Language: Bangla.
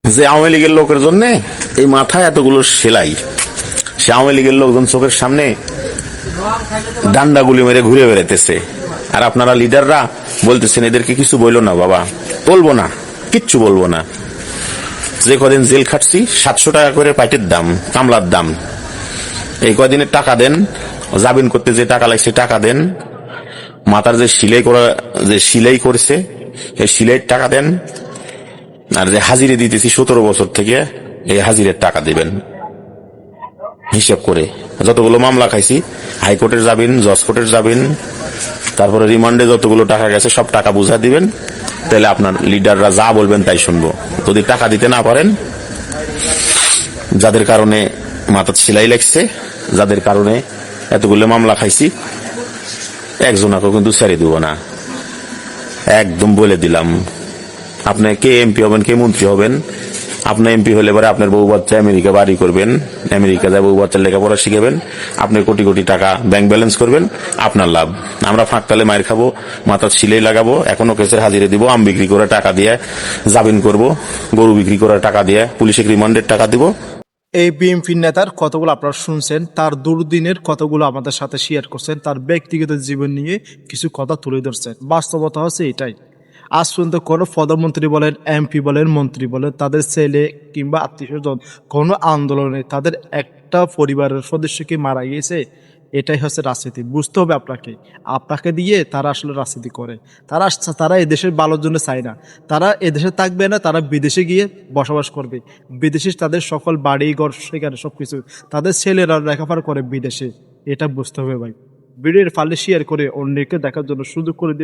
যে আওয়ামী লীগের লোকের জন্য এই মাথায় এতগুলো সেলাই, সে আওয়ামী লীগের লোকজন চোখের সামনে ডান্ডা গুলি মেরে ঘুরে বেড়াইতেছে, আর আপনারা লিডাররা বলতেছেন এদেরকে কিছু বললো না বাবা, বলবো না, কিচ্ছু বলবো না। যে কদিন জেল খাটছি 700 টাকা করে পাইটের দাম, কামলার দাম, এই কদিনের টাকা দেন, জামিন করতে যে টাকা লাগছে টাকা দেন, মাথার যে সিলাই করছে এই সিলাইয়ের টাকা দেন, আর যে হাজিরে দিতেছি 17 বছর থেকে এই হাজিরের টাকা দিবেন হিসাব করে। যতগুলো মামলা খাইছি, হাইকোর্টের যাবেন, জজ কোর্টের যাবেন, তারপরে রিমান্ডে যতগুলো টাকা গেছে সব টাকা বুঝা দিবেন। তাহলে আপনার লিডাররা যা বলবেন তাই শুনবো। যদি টাকা দিতে না পারেন, যাদের কারণে মাথার সেলাই লাগছে, যাদের কারণে এতগুলো মামলা খাইছি, একজনকে কিন্তু ছেড়ে দিব না, একদম বলে দিলাম। আপনি কে এমপি হবেন, কে মন্ত্রী হবেন, আপনি এমপি হলে পরে আপনার বউ বাচ্চা আমেরিকা বাড়ি করবেন, আমেরিকা যায় বউ বাচ্চার লেখাপড়া শিখাবেন, আপনি কোটি কোটি টাকা ব্যাংক ব্যালেন্স করবেন, আপনার লাভ। আমরা ফাঁকতালে মায়ের খাবো, মাথার সিলাই লাগাবো, এখনো কেসের হাজিরে দিব, আম বিক্রি করে টাকা দিয়ে জামিন করব, গরু বিক্রি করে টাকা দিয়ে পুলিশের রিমান্ডের টাকা দিব। এই বিএনপি নেতার কতগুলো আপনারা শুনছেন, তার দুর্দিনের কতগুলো আমাদের সাথে শেয়ার করছেন, তার ব্যক্তিগত জীবন নিয়ে কিছু কথা তুলে ধরছেন। বাস্তবতা হচ্ছে এটাই, আজ পর্যন্ত কোনো প্রধানমন্ত্রী বলেন, এমপি বলেন, মন্ত্রী বলেন, তাদের ছেলে কিংবা আত্মীয় স্বজন কোনো আন্দোলনে তাদের একটা পরিবারের সদস্যকে মারা গিয়েছে। এটাই হচ্ছে রাজনীতি। বুঝতে হবে আপনাকে, আপনাকে দিয়ে তারা আসলে রাজনীতি করে। তারা এদেশের ভালোর জন্য চায় না, তারা এদেশে থাকবে না, তারা বিদেশে গিয়ে বসবাস করবে। বিদেশে তাদের সকল বাড়ি ঘর সেখানে সবকিছু, তাদের ছেলেরা লেখাপড়া করে বিদেশে। এটা বুঝতে হবে ভাই। ভিডিওর ফালে শেয়ার করে অন্যকে দেখার জন্য সুযোগ করে দিবে।